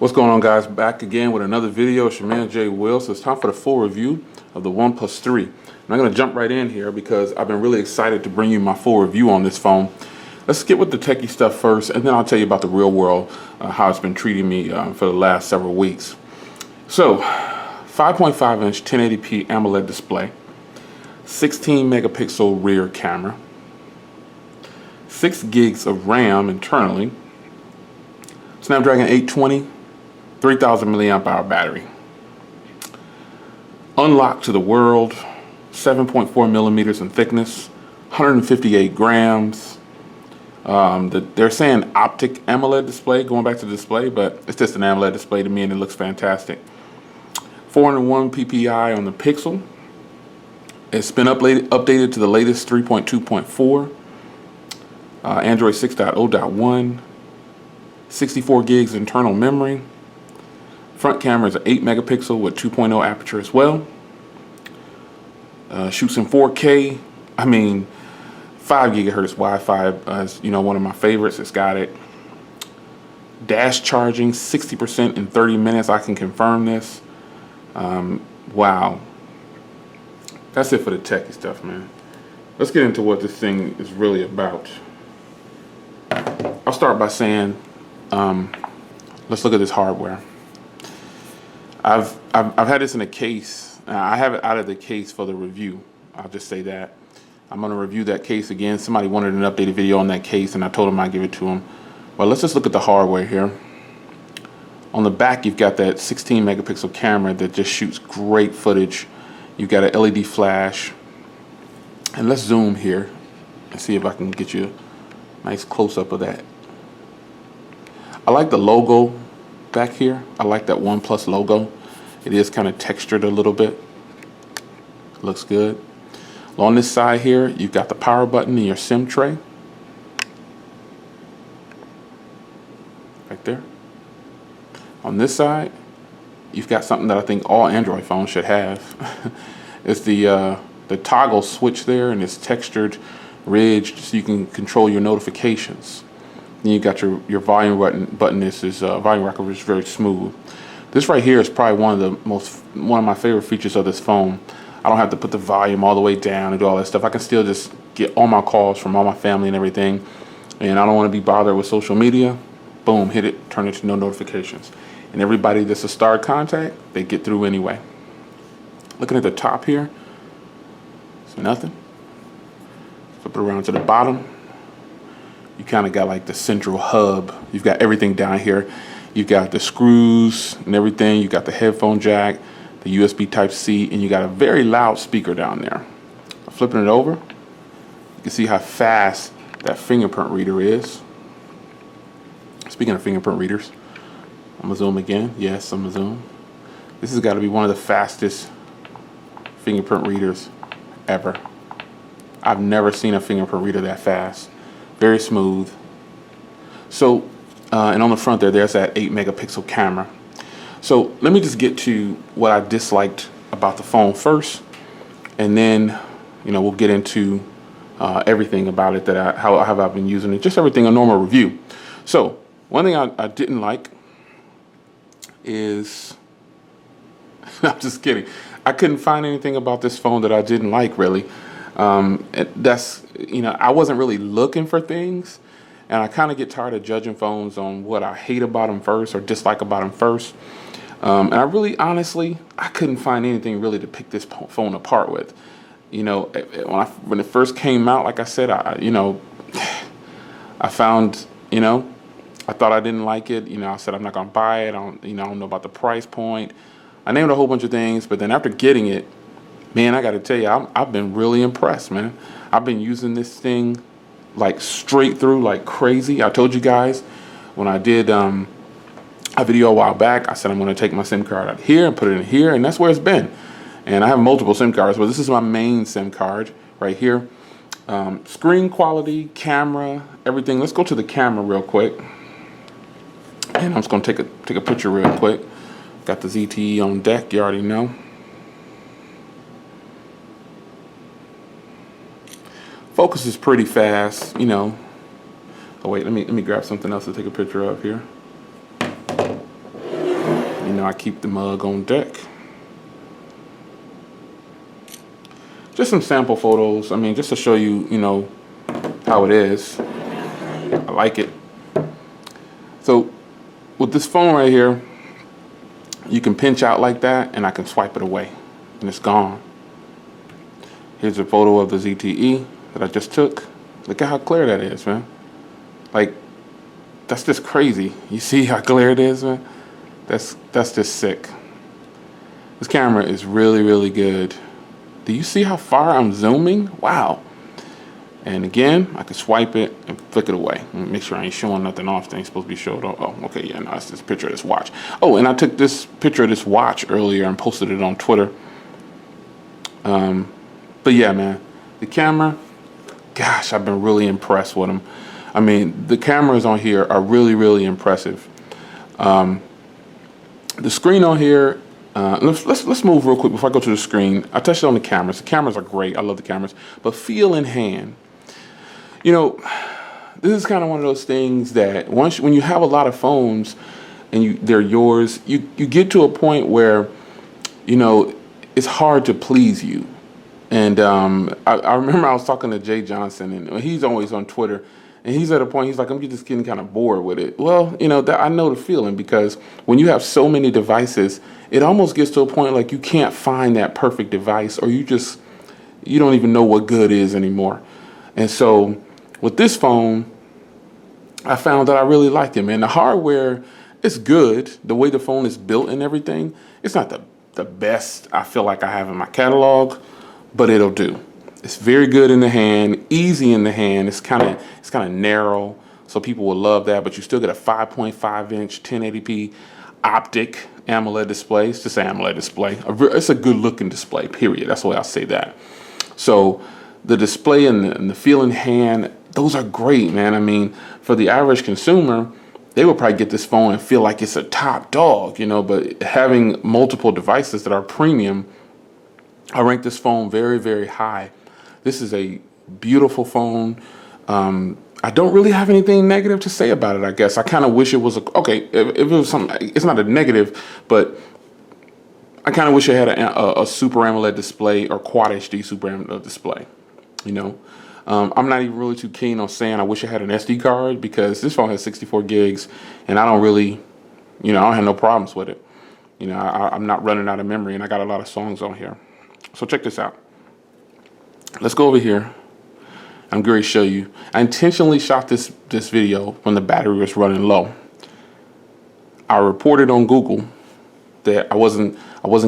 What's going on, guys? Back again with another video. It's your man Jay Will. So it's time for the full review of the OnePlus 3. And I'm going to jump right in here because I've been really excited to bring you my full review on this phone. Let's get with the techie stuff first, and then I'll tell you about the real world, how it's been treating me for the last several weeks. So, 5.5-inch 1080p AMOLED display, 16 megapixel rear camera, 6 gigs of RAM internally, Snapdragon 820, 3,000 milliamp hour battery. Unlocked to the world, 7.4 millimeters in thickness, 158 grams. They're saying optic AMOLED display, going back to the display, but it's just an AMOLED display to me and it looks fantastic. 401 ppi on the Pixel. It's been updated to the latest 3.2.4, Android 6.0.1, 64 gigs internal memory. Front camera is an 8 megapixel with 2.0 aperture as well. Shoots in 4K. I mean, 5 gigahertz Wi-Fi is, one of my favorites. It's got it. Dash charging 60% in 30 minutes. I can confirm this. Wow. That's it for the techie stuff, man. Let's get into what this thing is really about. I'll start by saying, let's look at this hardware. I've had this in a case. I have it out of the case for the review. I'll just say that. I'm going to review that case again. Somebody wanted an updated video on that case, and I told them I'd give it to them. Well, let's just look at the hardware here. On the back, you've got that 16 megapixel camera that just shoots great footage. You've got an LED flash. And let's zoom here and see if I can get you a nice close-up of that. I like the logo back here. I like that OnePlus logo. It is kind of textured a little bit. Looks good. On this side here, you've got the power button and your SIM tray. Right there. On this side, you've got something that I think all Android phones should have. It's the toggle switch there, and it's textured, ridged, so you can control your notifications. Then you got your volume button. This is volume rocker, which is very smooth. This right here is probably one of my favorite features of this phone. I don't have to put the volume all the way down and do all that stuff. I can still just get all my calls from all my family and everything. And I don't want to be bothered with social media. Boom, hit it, turn it to no notifications. And everybody that's a starred contact, they get through anyway. Looking at the top here, it's nothing. Flip it around to the bottom. You kind of got like the central hub. You've got everything down here. You've got the screws and everything. You got the headphone jack, the USB Type-C, and you got a very loud speaker down there. Flipping it over, you can see how fast that fingerprint reader is. Speaking of fingerprint readers, I'm gonna zoom again. Yes, I'm gonna zoom. This has got to be one of the fastest fingerprint readers ever. I've never seen a fingerprint reader that fast. Very smooth. So, and on the front there's that 8 megapixel camera. So let me just get to what I disliked about the phone first, and then we'll get into everything about it, how I've been using it, just everything, a normal review. So one thing I didn't like is, I'm just kidding, I couldn't find anything about this phone that I didn't like, really. I wasn't really looking for things, and I kind of get tired of judging phones on what I hate about them first or dislike about them first. And I really, honestly, I couldn't find anything really to pick this phone apart with. When it first came out, like I said, I found, I thought I didn't like it. I said I'm not gonna buy it. I don't know about the price point. I named a whole bunch of things, but then after getting it, man, I got to tell you, I've been really impressed, man. I've been using this thing like straight through, like crazy. I told you guys when I did a video a while back, I said I'm going to take my SIM card out here and put it in here, and that's where it's been. And I have multiple SIM cards, but this is my main SIM card right here. Screen quality, camera, everything. Let's go to the camera real quick. And I'm just going to take a picture real quick. Got the ZTE on deck, you already know. Focus is pretty fast, Oh wait, let me grab something else to take a picture of here. know, I keep the mug on deck. Just some sample photos. I mean, just to show you, you know, how it is. I like it. So with this phone right here, you can pinch out like that and I can swipe it away and it's gone. Here's a photo of the ZTE that I just took. Look at how clear that is, man. Like, that's just crazy. You see how clear it is, man? That's just sick. This camera is really, really good. Do you see how far I'm zooming? Wow. And again, I can swipe it and flick it away. Make sure I ain't showing nothing off that ain't supposed to be showed off. Oh, okay, yeah, no, it's this picture of this watch. Oh, and I took this picture of this watch earlier and posted it on Twitter. But yeah, man, the camera, gosh, I've been really impressed with them. I mean, the cameras on here are really, really impressive. The screen on here, let's move real quick before I go to the screen. I touched on the cameras. The cameras are great. I love the cameras. But feel in hand. You know, this is kind of one of those things that when you have a lot of phones and they're yours, you get to a point where, you know, it's hard to please you. And I remember I was talking to Jay Johnson, and he's always on Twitter. And he's at a point, he's like, I'm just getting kind of bored with it. Well, you know, I know the feeling, because when you have so many devices, it almost gets to a point like you can't find that perfect device, or you don't even know what good is anymore. And so with this phone, I found that I really liked it, man. The hardware is good. The way the phone is built and everything, it's not the best I feel like I have in my catalog, but it'll do. It's very good in the hand, easy in the hand. It's kind of narrow, so people will love that. But you still get a 5.5-inch 1080p optic AMOLED display. It's just an AMOLED display. It's a good-looking display. Period. That's the way I'll say that. So the display and the feel in hand, those are great, man. I mean, for the average consumer, they would probably get this phone and feel like it's a top dog, you know. But having multiple devices that are premium, I rank this phone very, very high. This is a beautiful phone. I don't really have anything negative to say about it, I guess. I kind of wish it was okay, if it was something, it's not a negative, but I kind of wish it had a Super AMOLED display or Quad HD Super AMOLED display, you know. I'm not even really too keen on saying I wish I had an SD card, because this phone has 64 gigs, and I don't really, you know, I don't have no problems with it. You know, I'm not running out of memory, and I got a lot of songs on here. So check this out. Let's go over here. I'm going to show you. I intentionally shot this video when the battery was running low. I reported on Google that I wasn't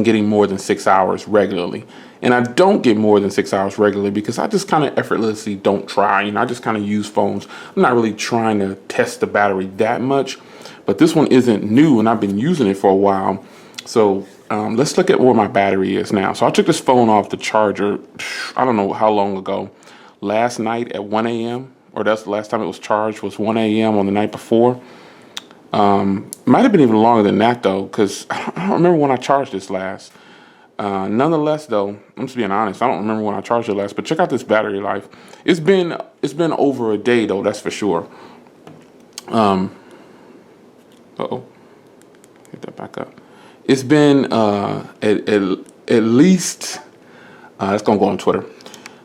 getting more than 6 hours regularly. And I don't get more than 6 hours regularly because I just kind of effortlessly don't try. You know, I just kind of use phones. I'm not really trying to test the battery that much. But this one isn't new, and I've been using it for a while. So let's look at where my battery is now. So I took this phone off the charger, I don't know how long ago, last night at 1 a.m. or that's the last time it was charged, was 1 a.m. on the night before. Might have been even longer than that, though, because I don't remember when I charged this last. Nonetheless, though, I'm just being honest, I don't remember when I charged it last, but check out this battery life. It's been over a day, though, that's for sure. Uh-oh. Get that back up. It's been at least, it's going to go on Twitter.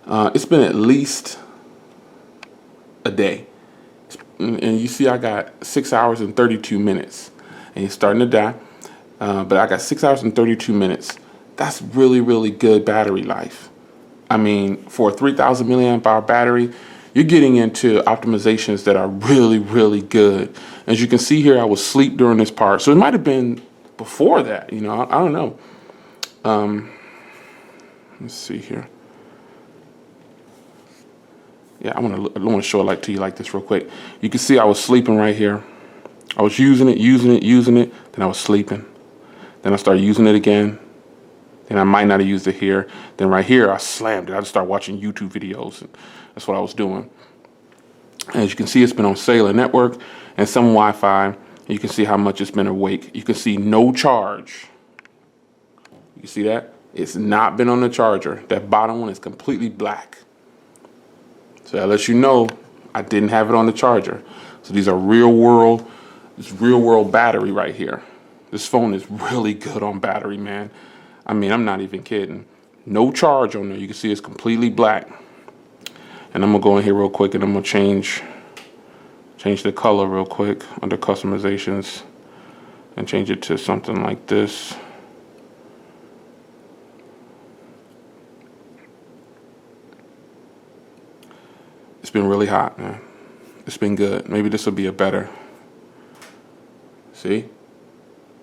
It's been at least a day. And you see I got 6 hours and 32 minutes. And it's starting to die. But I got 6 hours and 32 minutes. That's really, really good battery life. I mean, for a 3,000 milliamp hour battery, you're getting into optimizations that are really, really good. As you can see here, I was asleep during this part. So it might have been before that, you know, I don't know. Let's see here. Yeah, I want to show it to you like this real quick. You can see I was sleeping right here. I was using it. Then I was sleeping. Then I started using it again. Then I might not have used it here. Then right here, I slammed it. I just started watching YouTube videos. And that's what I was doing. As you can see, it's been on cellular network and some Wi-Fi. You can see how much it's been awake. You can see no charge. You see that? It's not been on the charger. That bottom one is completely black. So that lets you know I didn't have it on the charger. So these are real world battery right here. This phone is really good on battery, man. I mean, I'm not even kidding. No charge on there. You can see it's completely black. And I'm gonna go in here real quick and I'm gonna change the color real quick under customizations and change it to something like this. It's been really hot, man. It's been good. Maybe this will be a better. See?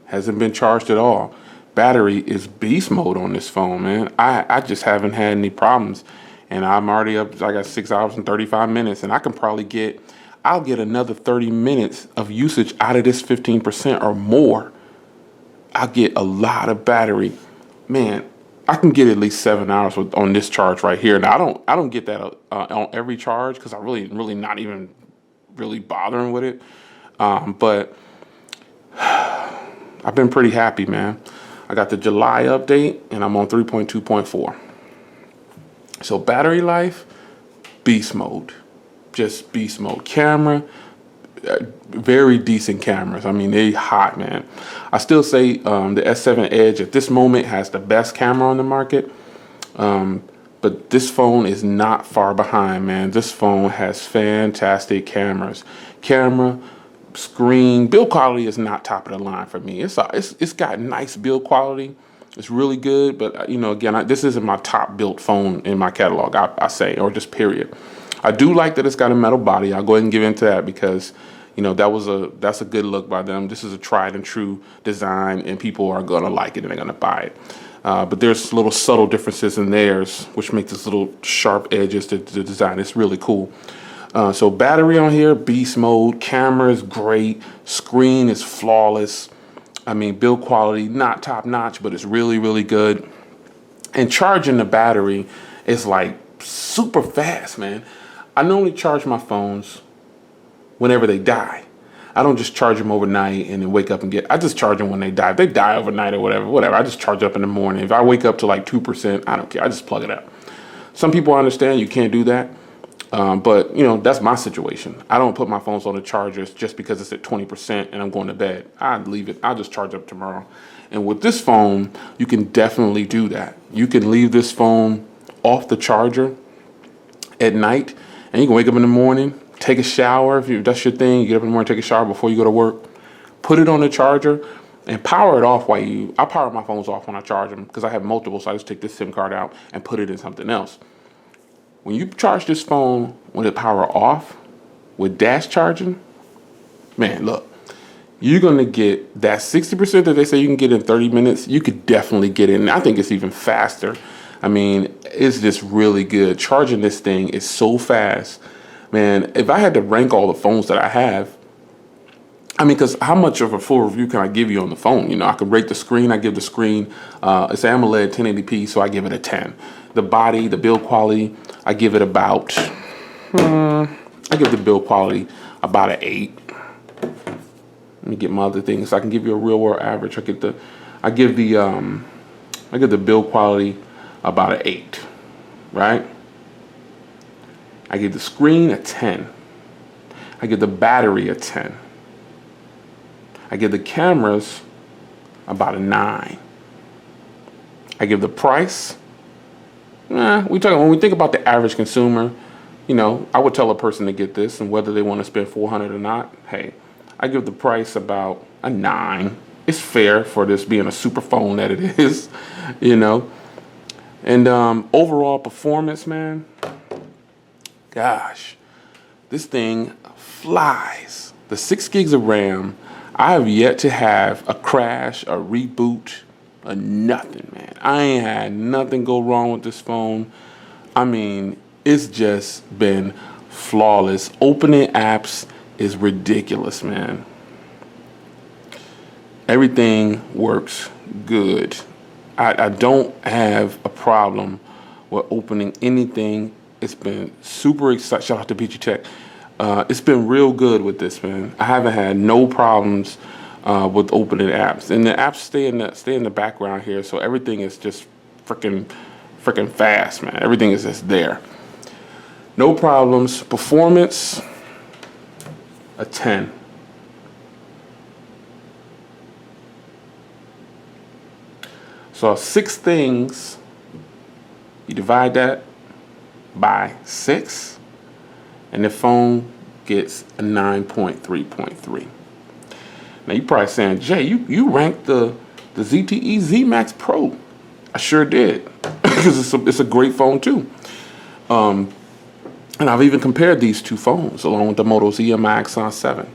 Hasn't been charged at all. Battery is beast mode on this phone, man. I just haven't had any problems. And I'm already up, I got 6 hours and 35 minutes. And I can probably I'll get another 30 minutes of usage out of this 15% or more. I'll get a lot of battery. Man, I can get at least 7 hours on this charge right here. Now, I don't get that on every charge because I really not even really bothering with it. But I've been pretty happy, man. I got the July update and I'm on 3.2.4. So battery life, beast mode. Just beast mode. Camera, very decent cameras. I mean, they hot, man. I still say the S7 Edge at this moment has the best camera on the market. But this phone is not far behind, man. This phone has fantastic cameras. Camera, screen, build quality is not top of the line for me. It's got nice build quality. It's really good, but again, this isn't my top built phone in my catalog, I say, or just period. I do like that it's got a metal body. I'll go ahead and give into that because, that's a good look by them. This is a tried and true design, and people are gonna like it and they're gonna buy it. But there's little subtle differences in theirs, which make this little sharp edges to the design. It's really cool. So battery on here, beast mode. Camera is great. Screen is flawless. I mean, build quality, not top notch, but it's really, really good. And charging the battery is like super fast, man. I normally charge my phones whenever they die. I don't just charge them overnight and then wake up I just charge them when they die. If they die overnight or whatever, I just charge up in the morning. If I wake up to like 2%, I don't care. I just plug it up. Some people understand you can't do that. But that's my situation. I don't put my phones on the chargers just because it's at 20% and I'm going to bed. I'd leave it. I'll just charge up tomorrow. And with this phone, you can definitely do that. You can leave this phone off the charger at night and you can wake up in the morning, take a shower. If that's your thing, you get up in the morning, take a shower before you go to work, put it on the charger and power it off I power my phones off when I charge them because I have multiple. So I just take this SIM card out and put it in something else. When you charge this phone with the power off with dash charging, man, look, you're going to get that 60% that they say you can get in 30 minutes. You could definitely get it. And I think it's even faster. I mean, it's just really good. Charging this thing is so fast. Man, if I had to rank all the phones that I have, I mean, because how much of a full review can I give you on the phone? I can rate the screen. I give the screen, it's AMOLED 1080p, so I give it a 10. The body, the build quality, I give it about, I give the build quality about an 8. Let me get my other things. So I can give you a real world average. I give the build quality about an 8, right? I give the screen a 10. I give the battery a 10. I give the cameras about a 9. I give the price. When we think about the average consumer, I would tell a person to get this, and whether they want to spend $400 or not, hey, I give the price about a 9. It's fair for this being a super phone that it is, And overall performance, man, gosh, this thing flies. The 6 gigs of RAM. I have yet to have a crash, a reboot, a nothing, man. I ain't had nothing go wrong with this phone. I mean, it's just been flawless. Opening apps is ridiculous, man. Everything works good. I don't have a problem with opening anything. It's been super exciting. Shout out to Peachy Tech. It's been real good with this, man. I haven't had no problems with opening apps, and the apps stay in the background here, so everything is just freaking fast, man. Everything is just there. No problems. Performance, a 10. So 6 things, you divide that by 6, and the phone gets a 9.3.3. Now you're probably saying, Jay, you ranked the ZTE Z Max Pro. I sure did, because it's a great phone too. And I've even compared these two phones along with the Moto Z and my Axon 7.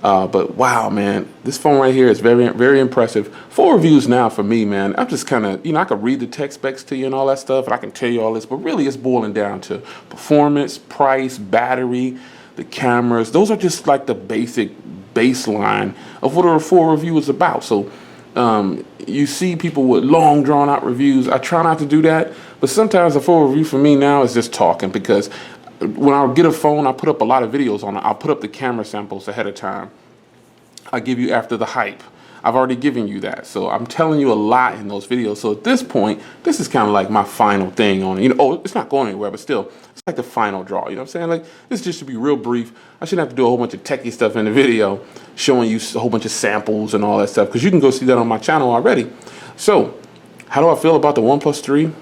But wow, man, this phone right here is very, very impressive. 4 reviews now for me, man. I'm just kind of, I could read the tech specs to you and all that stuff, and I can tell you all this, but really it's boiling down to performance, price, battery, the cameras. Those are just like the basic baseline of what a 4 review is about. So you see people with long drawn out reviews. I try not to do that, but sometimes a 4 review for me now is just talking, because when I get a phone, I put up a lot of videos on it. I'll put up the camera samples ahead of time. I give you after the hype. I've already given you that. So I'm telling you a lot in those videos. So at this point, this is kind of like my final thing on it. It's not going anywhere, but still, it's like the final draw. You know what I'm saying? Like, this just to be real brief. I shouldn't have to do a whole bunch of techie stuff in the video, showing you a whole bunch of samples and all that stuff, because you can go see that on my channel already. So how do I feel about the OnePlus 3?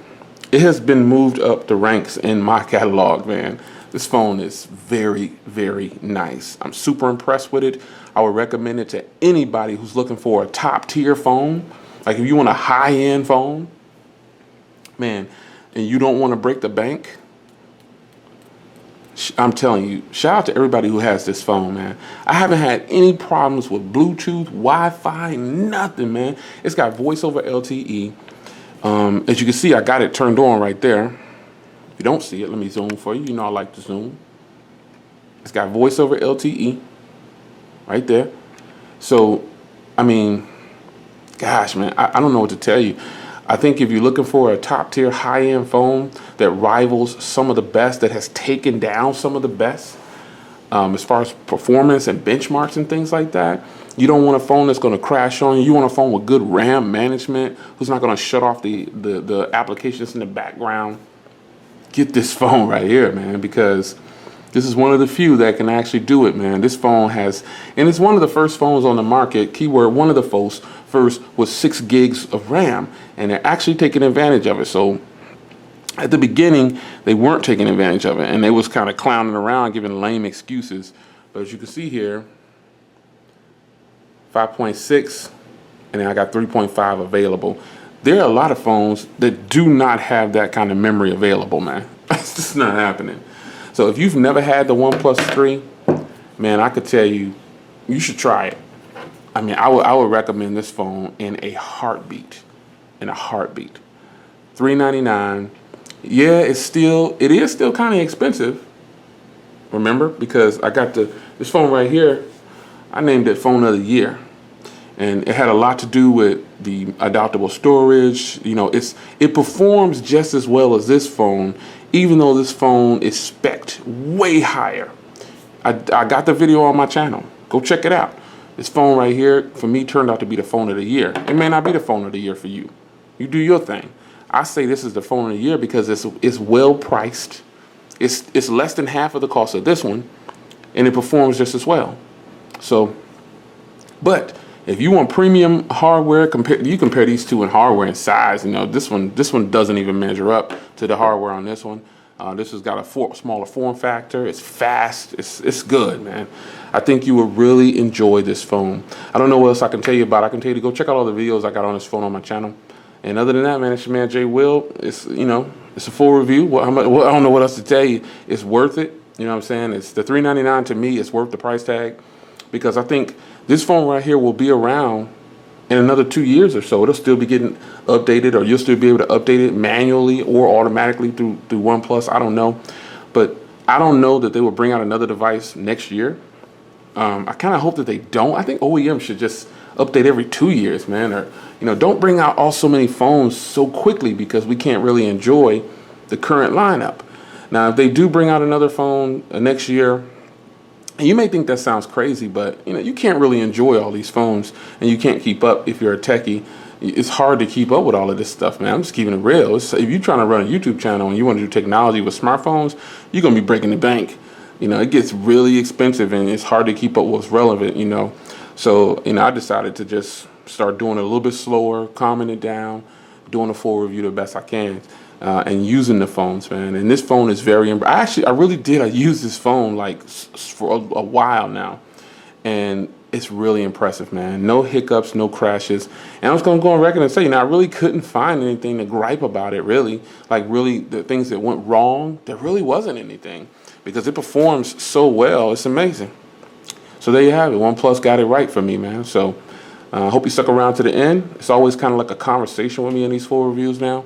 It has been moved up the ranks in my catalog, man. This phone is very, very nice. I'm super impressed with it. I would recommend it to anybody who's looking for a top tier phone. Like if you want a high end phone, man, and you don't want to break the bank, I'm telling you, shout out to everybody who has this phone, man. I haven't had any problems with Bluetooth, Wi-Fi, nothing, man. It's got voice over LTE. As you can see, I got it turned on right there. If you don't see it, let me zoom for you. You know I like to zoom. It's got voice over LTE right there. So, I mean, gosh, man, I don't know what to tell you. I think if you're looking for a top tier high end phone that rivals some of the best, that has taken down some of the best, as far as performance and benchmarks and things like that, you don't want a phone that's going to crash on you. You want a phone with good RAM management, who's not going to shut off the applications in the background. Get this phone right here, man, because this is one of the few that can actually do it, man. This phone has, and it's one of the first phones on the market, keyword one of the first with 6 gigs of RAM, and they're actually taking advantage of it. So at the beginning, they weren't taking advantage of it, and they was kind of clowning around, giving lame excuses. But as you can see here, 5.6, and then I got 3.5 available. There are a lot of phones that do not have that kind of memory available, man. It's just not happening. So if you've never had the OnePlus 3, man, I could tell you, you should try it. I mean, I would recommend this phone in a heartbeat. In a heartbeat. $399. Yeah, it is still kind of expensive. Remember, because I got this phone right here. I named it Phone of the Year, and it had a lot to do with the adaptable storage. It performs just as well as this phone, even though this phone is spec'd way higher. I got the video on my channel. Go check it out. This phone right here, for me, turned out to be the Phone of the Year. It may not be the Phone of the Year for you. You do your thing. I say this is the Phone of the Year because it's well priced. It's less than half of the cost of this one, and it performs just as well. So, but if you want premium hardware, you compare these two in hardware and size. This one doesn't even measure up to the hardware on this one. This has got a smaller form factor. It's fast. It's good, man. I think you will really enjoy this phone. I don't know what else I can tell you about it. I can tell you to go check out all the videos I got on this phone on my channel. And other than that, man, it's your man Jay Will. It's a full review. I don't know what else to tell you. It's worth it. You know what I'm saying? It's the $399 to me. It's worth the price tag, because I think this phone right here will be around in another 2 years or so. It'll still be getting updated, or you'll still be able to update it manually or automatically through OnePlus. I don't know. But I don't know that they will bring out another device next year. I kind of hope that they don't. I think OEM should just update every 2 years, man. Or, don't bring out so many phones so quickly, because we can't really enjoy the current lineup. Now, if they do bring out another phone next year, and you may think that sounds crazy, but you can't really enjoy all these phones, and you can't keep up if you're a techie. It's hard to keep up with all of this stuff, man. I'm just keeping it real. If you're trying to run a YouTube channel and you want to do technology with smartphones, you're gonna be breaking the bank. It gets really expensive, and it's hard to keep up with what's relevant. So I decided to just start doing it a little bit slower, calming it down, doing a full review the best I can, and using the phones, man. And this phone is very, I really did. I used this phone like for a while now, and it's really impressive, man. No hiccups, no crashes. And I was gonna go on record and say, I really couldn't find anything to gripe about it, really. Like, really, the things that went wrong, there really wasn't anything, because it performs so well. It's amazing. So there you have it. OnePlus got it right for me, man. So I hope you stuck around to the end. It's always kind of like a conversation with me in these full reviews now.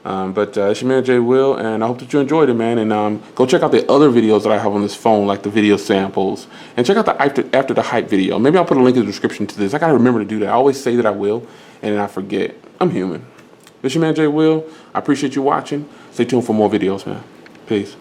But it's your man Jay Will, and I hope that you enjoyed it, man. And go check out the other videos that I have on this phone, like the video samples, and check out the after the hype video. Maybe I'll put a link in the description to this. I gotta remember to do that. I always say that I will, and then I forget. I'm human. It's your man Jay Will. I appreciate you watching. Stay tuned for more videos, man. Peace.